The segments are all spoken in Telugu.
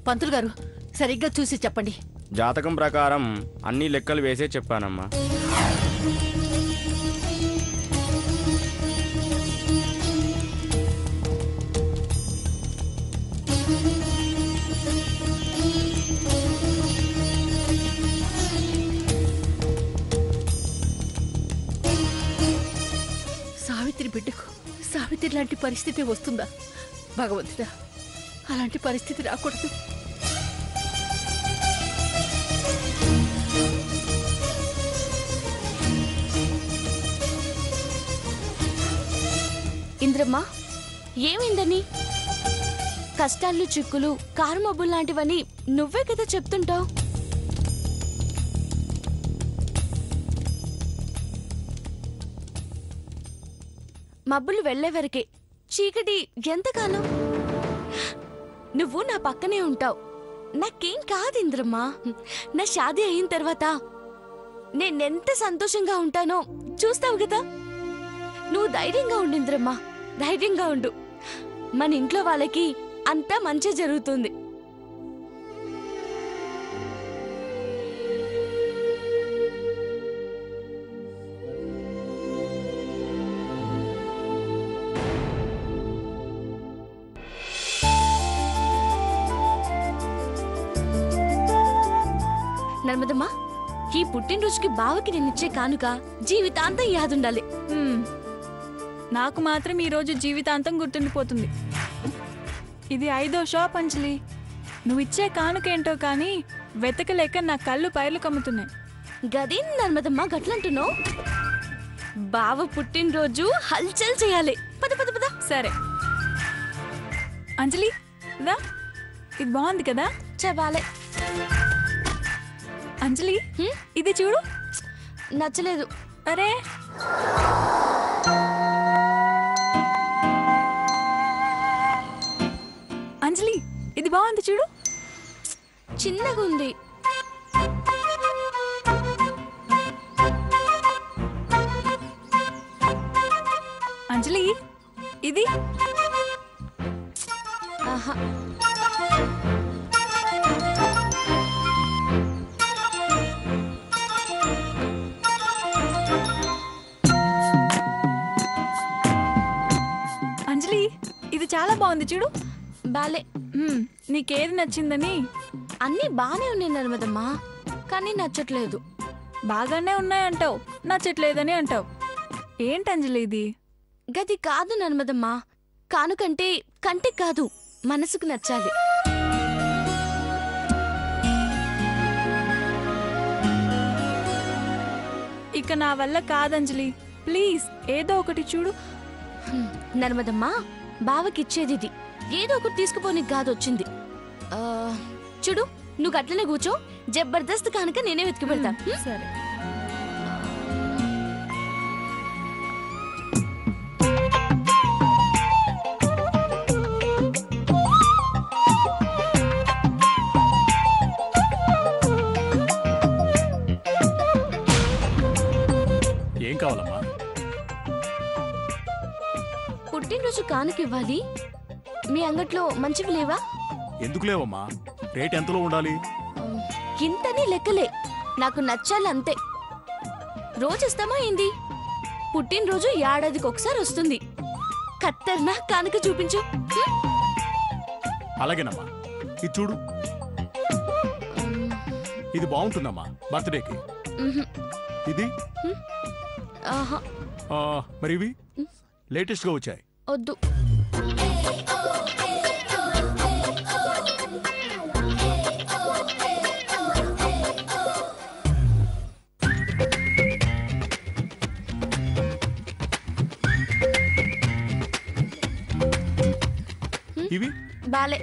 పంతులు గారు సరిగ్గా చూసి చెప్పండి. జాతకం ప్రకారం అన్ని లెక్కలు వేసే చెప్పానమ్మా. సావిత్రి బిడ్డకు సావిత్రి లాంటి పరిస్థితి వస్తుందా భగవంతుడా? అలాంటి పరిస్థితి రాకూడదు. ఇంద్రమ్మ, ఏమైందని? కష్టాలు, చిక్కులు, కారు మబ్బులు లాంటివన్నీ నువ్వే కదా చెప్తుంటావు. మబ్బులు వెళ్లే వరకే, చీకటి ఎంతకాలం? నువ్వు నా పక్కనే ఉంటావు, నాకేం కాదు ఇంద్రమ్మ. నా షాదీ అయిన తర్వాత నేనెంత సంతోషంగా ఉంటానో చూస్తావు కదా. నువ్వు ధైర్యంగా ఉండు ఇంద్రమ్మ, ధైర్యంగా ఉండు. మన ఇంట్లో వాళ్ళకి అంతా మంచి జరుగుతుంది. నర్మదమ్మా, ఈ పుట్టినరోజుకి బావకి నేనిచ్చే కానుక జీవితాంతం యాదుండాలి. నాకు మాత్రం ఈరోజు జీవితాంతం గుర్తుండిపోతుంది. ఇది 5వ షాప్ అంజలి. నువ్విచ్చే కానుకేంటో కానీ వెతకలేక నా కళ్ళు పైర్లు కమ్ముతున్నాయి. గదేం నర్మదమ్మా గట్లంటున్నావు? బావ పుట్టినరోజు హల్చల్ చేయాలి. పద పద పద. సరే అంజలి, రా. ఇది బాగుంది కదా? చబాలే. అంజలి, ఇది చూడు. నచ్చలేదు. అరే, అంజలి, ఇది బాగుంది చూడు. చిన్నగా ఉంది. అంజలి, ఇది ఆహా. అంజలి, ఇది చాలా బాగుంది చూడు. బాలే. నీకేది నచ్చిందని? అన్నీ బానే ఉన్నాయి నర్మదమ్మా, కానీ నచ్చట్లేదు. బాగానే ఉన్నాయంటావు, నచ్చట్లేదని అంటావు. ఏంటంజలి ఇది? గది కాదు నర్మదమ్మా, కానుకంటే కంటికి కాదు మనసుకు నచ్చాలి. ఇక నా వల్ల కాదంజలి, ప్లీజ్ ఏదో ఒకటి చూడు. నర్మదమ్మా, బావకిచ్చేది ఇది. ఏదో ఒకటి తీసుకుపోనికి కాదొచ్చింది. చూడు, నువ్వు అట్లనే కూర్చో. జబర్దస్త్ కానుక నేనే వెతికి పెడతా. సరే. ఏం కావాలమ్మా? పుట్టినరోజు కానుకివ్వాలి. మీ అంగట్లో మంచివి లేవా? ఎందుకు లేవమ్మా? రేట్ ఎంతలో ఉండాలి? ఇంతని లెక్కలే, నాకు నచ్చాలి అంతే. రోజుస్తామా ఏంది? పుట్టినరోజు ఏడాదికి ఒకసారి వస్తుంది. కత్తర్నా కానుక చూపించు. అలాగేనమ్మా, ఇది చూడు. ఇది బాగుంటుందమ్మా బర్త్డేకి. ఇది మరి ఇవి లేటెస్ట్ గా వచ్చాయి. వద్దు. ఇవి బాలే.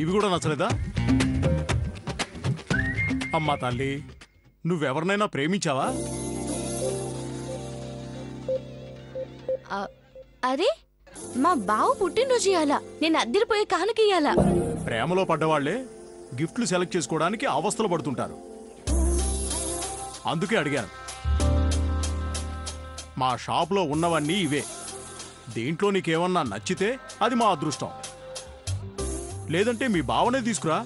ఇవి కూడా నచ్చలేదా? అమ్మా తల్లి, నువ్వెవరినైనా ప్రేమించావా? అరే, మా బావ పుట్టినరోజు ఇయ్యాలా, నేను అద్దరిపోయే కానుక ఇయ్యాలా? ప్రేమలో పడ్డవాళ్లే గిఫ్ట్లు సెలెక్ట్ చేసుకోవడానికి అవస్థలు పడుతుంటారు. అందుకే అడిగాను. మా షాప్లో ఉన్నవన్నీ ఇవే. దీంట్లో నీకేమన్నా నచ్చితే అది మా అదృష్టం, లేదంటే మీ బావనే తీసుకురా.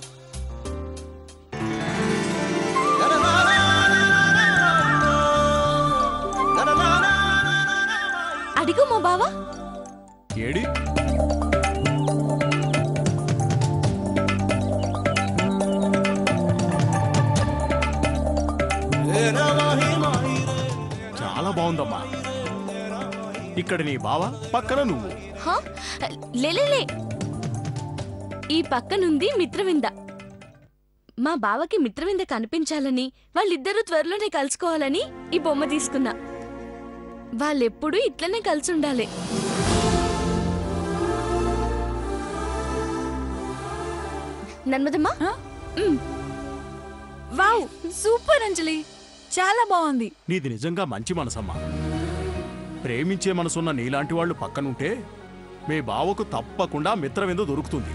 అడిగు మా బావా. ఏడి చాలా బాగుందమ్మా. ఇక్కడ నీ బావ, పక్కన నువ్వు. హా? లేలేలే, ఈ పక్కనుంది మిత్రవింద. మా బావకి మిత్రవింద కనిపించాలని, వాళ్ళిద్దరూ త్వరలోనే కలుసుకోవాలని ఈ బొమ్మ తీసుకున్నా. వాళ్ళెప్పుడూ ఇట్లనే కలిసి ఉండాలి. నన్మదమ్మా. వావ్, సూపర్ అంజలి, చాలా బాగుంది. నీది నిజంగా మంచి మనసమ్మా. ప్రేమించే మనసున్న నీలాంటి వాళ్ళు పక్కనుంటే మీ బావకు తప్పకుండా మిత్రవింద దొరుకుతుంది.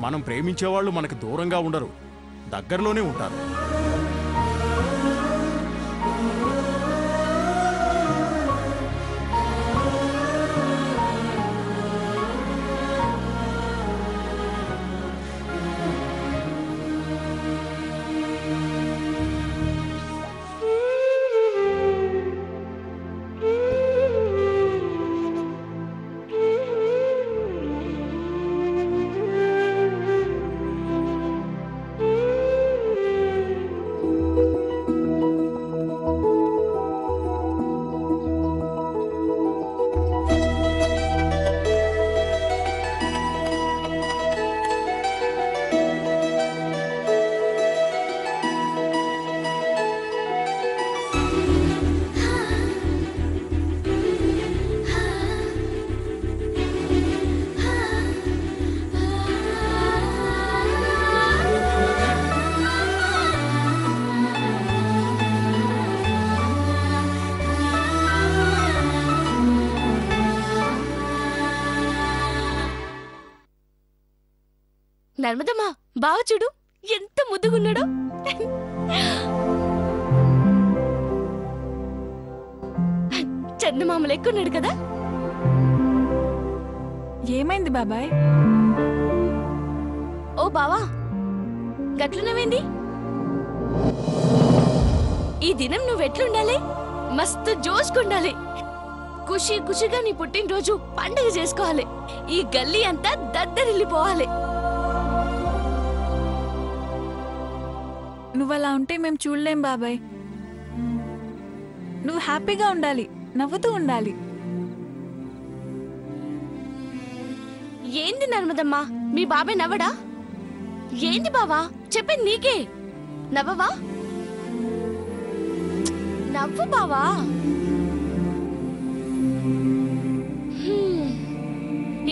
మనం ప్రేమించేవాళ్ళు మనకు దూరంగా ఉండరు, దగ్గరలోనే ఉంటారు. నర్మదమ్మా, బావ చూడు ఎంత ముద్దుగున్నాడో. చందమామ లెక్కున్నాడు కదా. ఏమైంది బాబాయ్? ఓ బావా, గట్లున్నవేంది? ఈ దినం నువ్వెట్లుండాలి? మస్తు జోష్కుండాలి. ఖుషి ఖుషిగా నీ పుట్టినరోజు పండుగ చేసుకోవాలి. ఈ గల్లీ అంతా దద్దరిల్లిపోవాలి. నువ్వలా ఉంటే మేము చూడలేం బాబాయ్. నువ్వు హ్యాపీగా ఉండాలి, నవ్వుతూ ఉండాలి. ఏంది నర్మదమ్మా, మీ బాబాయ్ నవ్వడా? ఏంది బావా, చెప్పేది నీకే. నవ్వవా? నవ్వు బావా.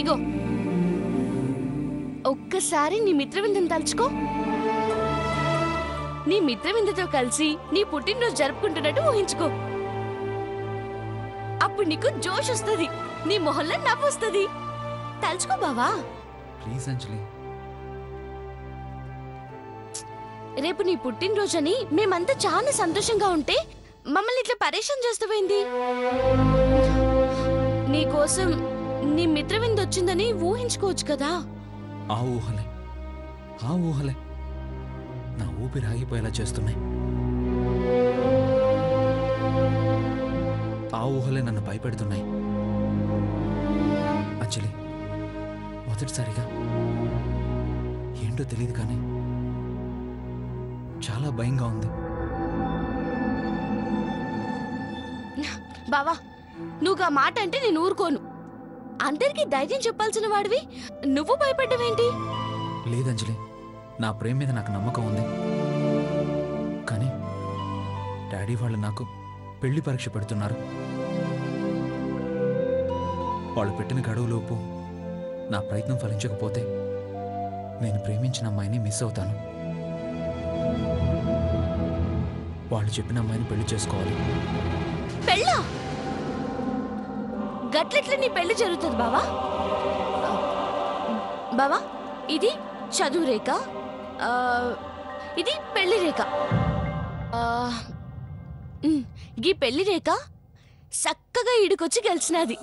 ఇగో ఒక్కసారి నీ మిత్రవిందం తలుచుకో. నీ మిత్రవిందతో కలిసి నీ పుట్టినరోజు జరుపుకుంటున్నట్టు ఊహించుకో. అప్పుడు నీకు జోష్ వస్తుంది, నీ మొహంలో నవ్వు వస్తుంది. తలుచుకో బావా. ప్లీజ్ అంజలి. రేపు నీ పుట్టినరోజని మేమంతా చాలా సంతోషంగా ఉంటే మమ్మల్ని ఇట్లా పరేషాన్ చేస్తావేంది? నీకోసం నీ మిత్రవింద వచ్చిందని ఊహించుకోవచ్చు కదా. ఆ ఊహలే నా ఊపిరి ఆగిపోయేలా చేస్తున్నాయి. ఆ ఊహలే నన్ను భయపెడుతున్నాయి. అంజలి, మొదటిసారిగా ఏంటో తెలియదు కానీ చాలా భయంగా ఉంది. బావా, నువ్వు ఆ మాట అంటే నేను ఊరుకోను. అందరికీ ధైర్యం చెప్పాల్సిన వాడివి నువ్వు భయపడ్డవేంటి? లేదంజలి, నా ప్రేమ మీద నాకు నమ్మకం ఉంది. కానీ డాడీ వాళ్ళు నాకు పెళ్లి పరీక్ష పెడుతున్నారు. వాళ్ళు పెట్టిన గడువులోపు నా ప్రయత్నం ఫలించకపోతే నేను ప్రేమించిన అమ్మాయిని మిస్ అవుతాను. వాళ్ళు చెప్పిన అమ్మాయిని పెళ్లి చేసుకోవాలి. పెళ్ళా? గట్లెట్ల నీ పెళ్లి జరుగుతుంది బావా? బావా, ఇది చదువు రేఖ, ఇది పెళ్లి రేఖ. ఈ పెళ్లి రేఖ చక్కగా ఈడుకొచ్చి గెలిచినది.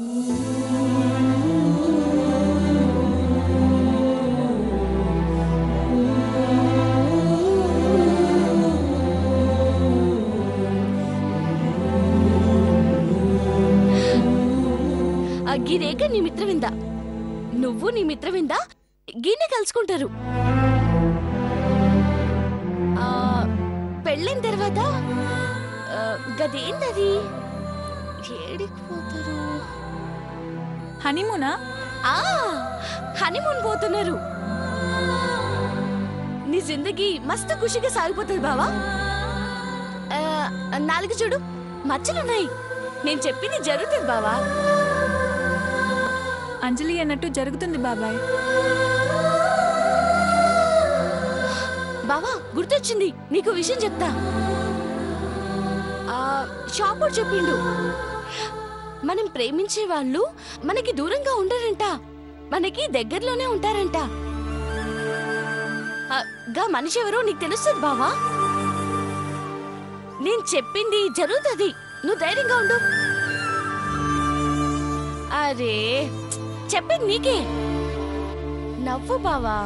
గిరేక నీ మిత్రవింద, నువ్వు నీ మిత్రవింద గీనే కలుసుకుంటారు. పెళ్ళైన తర్వాత గదేందది ఏడికిపోతారు? హనీమూనా? హనీమూన్ పోతున్నారు. నీ జిందగీ మస్తు ఖుషిగా సాగిపోతుంది బావా. నాలుగు చూడు మచ్చలున్నాయి. నేను చెప్పింది జరుగుతుంది బావా. అంజలి అన్నట్టు జరుగుతుంది బాబాయ్. బావా గుర్తొచ్చింది, నీకు విషయం చెప్తా. షాపుడు చెప్పిండు, మనం ప్రేమించే వాళ్ళు మనకి దూరంగా ఉండరంట, మనకి దగ్గరలోనే ఉంటారంట. గా మనిషి ఎవరో నీకు తెలుస్తుంది బావా. నేను చెప్పింది జరుగుతుంది, నువ్వు ధైర్యంగా ఉండు. అరే చెప్పింది నీకే, నవ్వు బావా.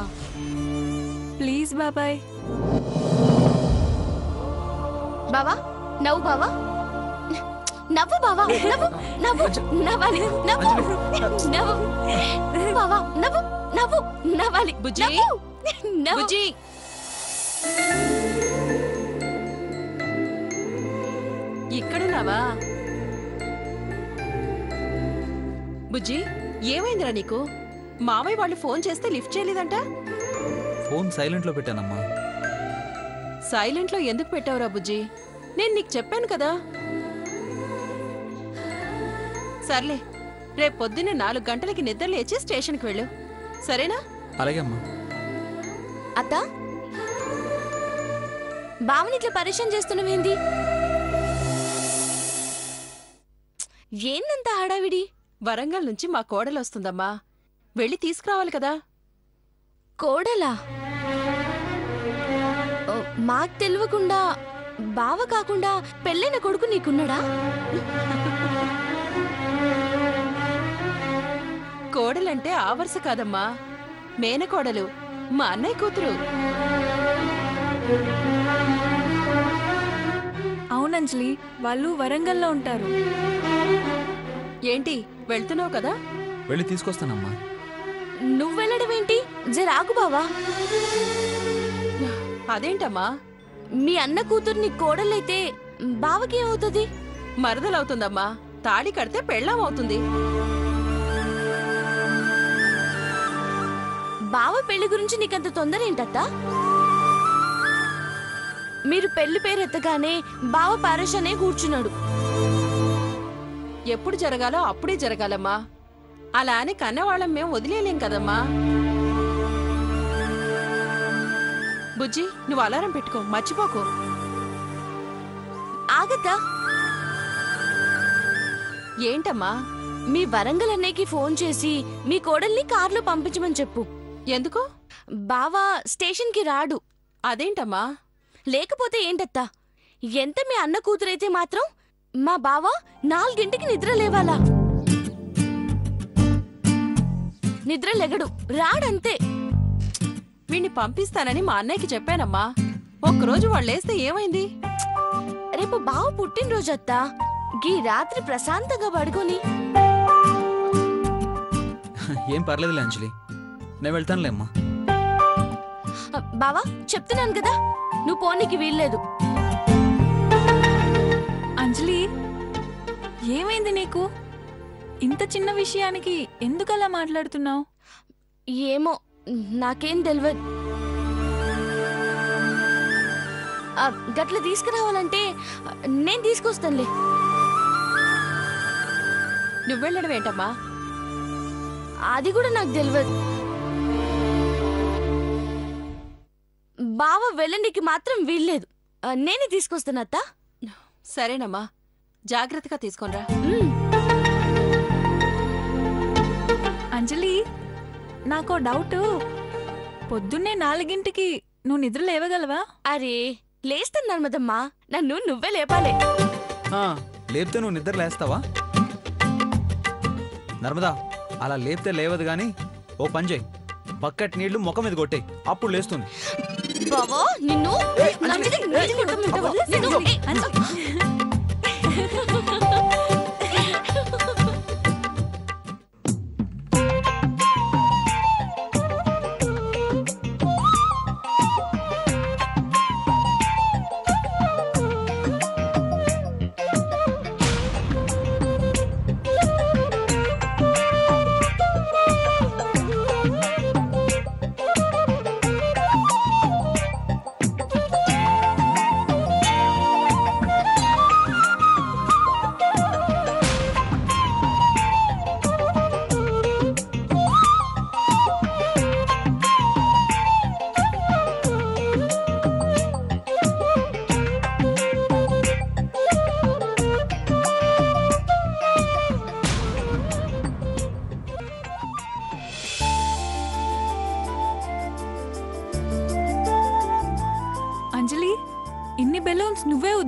ప్లీజ్ బాబాయ్. బావా నవ్వు బావా, నవ్వు బావా, నవ్వు నవ్వు నవ్వాలి, నవ్వు నవ్వు బావా, నవ్వు నవ్వు నవ్వాలి. బుజ్జి, బుజ్జి, ఇక్కడున్నావా? బుజ్జి ఏమైందిరా నీకు? మామయ్య వాళ్ళు ఫోన్ చేస్తే లిఫ్ట్ చేయలేదంట. ఫోన్ సైలెంట్లో పెట్టానమ్మా. సైలెంట్లో ఎందుకు పెట్టావురా బుజ్జి? నేను నీకు చెప్పాను కదా. సర్లే, రేపు పొద్దున్నే 4 గంటలకి నిద్ర లేచి స్టేషన్కి వెళ్ళు, సరేనా? అలాగే అమ్మా. అత్త, బావని ఇట్లా పరిచయం చేస్తున్నావేంది? ఏందంత హడావిడి? వరంగల్ నుంచి మా కోడలు వస్తుందమ్మా, వెళ్ళి తీసుకురావాలి కదా. కోడలా? మాకు తెలియకుండా బావ కాకుండా పెళ్ళైన కొడుకు నీకున్నాడా? కోడలంటే ఆ వరుస కాదమ్మా, మేనకోడలు, మా అన్నయ్య కూతురు. అవునంజలి, వాళ్ళు వరంగల్లో ఉంటారు. ఏంటి వెళ్తున్నావు కదా? వెళ్ళి తీసుకొస్తానమ్మా. నువ్వు వెళ్ళడం ఏంటి? జరాగు బావా. అదేంటమ్మా? మీ అన్న కూతుర్ని కోడలైతే బావకేమవుతుంది? మరదలవుతుందమ్మా, తాళి కడితే పెళ్ళాం అవుతుంది. బావ పెళ్లి గురించి నీకంత తొందర ఏంటత్తా? మీరు పెళ్లి పేరు ఎత్తగానే బావ పారషనే కూర్చున్నాడు. ఎప్పుడు జరగాలో అప్పుడే జరగాలమ్మా, అలా అని కన్నవాళ్ళం మేము వదిలేలేం కదమ్మా. బుజ్జి నువ్వు అలారం పెట్టుకో, మర్చిపోకు. ఆగత్తా. ఏంటమ్మా? మీ వరంగల్ అన్నయ్యకి ఫోన్ చేసి మీ కోడల్ని కార్లో పంపించమని చెప్పు. ఎందుకు? బావా స్టేషన్కి రాడు. అదేంటమ్మా? లేకపోతే ఏంటత్తా, ఎంత మీ అన్న కూతురైతే మాత్రం మా బావ 4 గంటకి నిద్ర లేవాలా? నిద్ర లెగడు, రాడంతే. వీణ్ణి పంపిస్తానని మా అన్నయ్యకి చెప్పానమ్మా, ఒక్కరోజు వాళ్ళేస్తే ఏమైంది? రేపు బావ పుట్టినరోజు అత్తా, గీ రాత్రి ప్రశాంతంగా పడుకొని. ఏం పర్లేదులే అంజలి, నేను వెళ్తానులే అమ్మా. బావా చెప్తున్నాను కదా, నువ్వు పోనీకి వీల్లేదు. అంజలి, ఏమైంది నీకు? ఇంత చిన్న విషయానికి ఎందుకలా మాట్లాడుతున్నావు? ఏమో నాకేం తెలియదు. గట్ల తీసుకురావాలంటే నేను తీసుకొస్తానులే. నువ్వెళ్ళడం ఏంటమ్మా? అది కూడా నాకు తెలియదు. బావ వెళ్ళనికి మాత్రం వీల్లేదు, నేనే తీసుకొస్తానత్తా. సరేనమ్మా, జాగ్రత్తగా తీసుకోనరా. అంజలి, నాకో డౌట్. పొద్దున్నే 4 గంటకి నువ్వు నిద్ర లేవగలవా? అరే లేస్తాను నర్మదమ్మా, నన్ను నువ్వే లేపాలే. లేపితే నువ్వు నిద్ర లేస్తావా? నర్మదా, అలా లేపితే లేవదు గాని ఓ పని చేయి, బకెట్ నీళ్లు ముఖం మీద కొట్టే, అప్పుడు లేస్తుంది. బావా నిన్ను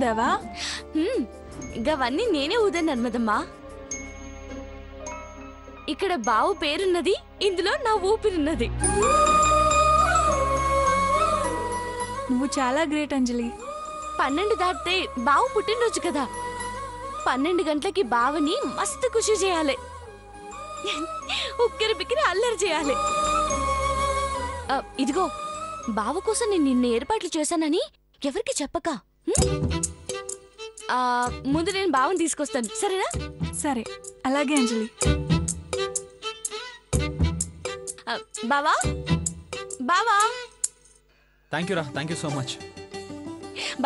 ఊదావా? గవన్నీ నేనే ఊదాను నర్మదమ్మా. ఇక్కడ బావు పేరున్నది, ఇందులో నా ఊపిరున్నది. నువ్వు చాలా గ్రేట్ అంజలి. 12 దాటితే బావు పుట్టినరోజు కదా, 12 గంటలకి బావని మస్తు ఖుషి చేయాలి, ఉక్కిరి బిక్కిరి అల్లరి చేయాలి. ఇదిగో బావ కోసం నేను నిన్న ఏర్పాట్లు చేశానని ఎవరికి చెప్పక. ముందు నేను బావని తీసుకొస్తాను, సరేనా? సరే, అలాగే అంజలి. బావా, బావా. థ్యాంక్ యూ రా, థ్యాంక్ యూ సో మచ్.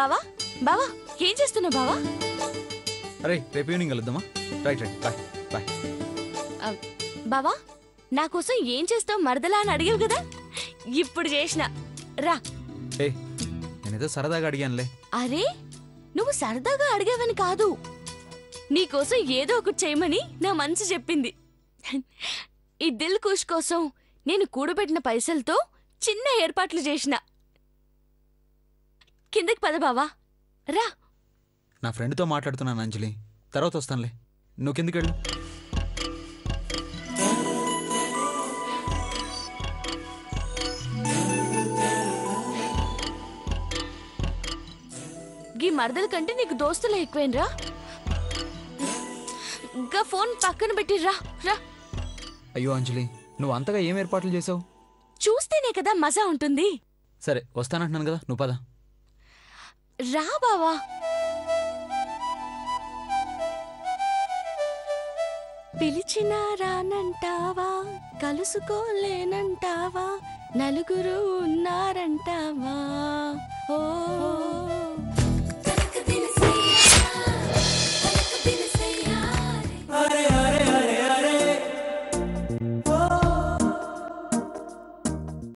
బావా, బావా, ఏం చేస్తున్నావు బావా? అరే రేపు ఈవినింగ్ కలుద్దామా? Right right, bye bye. బావా, నా కోసం ఏం చేస్తావు మరదలా అని అడిగావు కదా, ఇప్పుడు చేసిన రా. ఏ నేనేదో సరదాగా అడిగానులే. అరే నువ్వు సరదాగా అడిగావని కాదు, నీకోసం ఏదో ఒకటి చేయమని నా మనసు చెప్పింది. ఈ దిల్ కుష్ కోసం నేను కూడబెట్టిన పైసలతో చిన్న ఏర్పాట్లు చేసిన. కిందకి పద బావా, రా. నా ఫ్రెండ్తో మాట్లాడుతున్నాను అంజలి, తర్వాత వస్తానులే, నువ్వు కిందకి వెళ్ళు. గీ మరదల కంటే నీకు దోస్తులే ఎక్కువేనరా. ఇంకా ఫోన్ పక్కన పెట్టిర్రా, రా. అయ్యో అంజలి, నువ్వు అంతగా ఏం ఏర్పాట్లు చేసావు? చూస్తేనే కదా మజా ఉంటుంది. సరే వస్తానంటున్నాను కదా, నువ్వు పద. రా బావా. పిలిచినా రానంటావా, కలుసుకోలేనంటావా, నలుగురు ఉన్నారంటావా, ఓ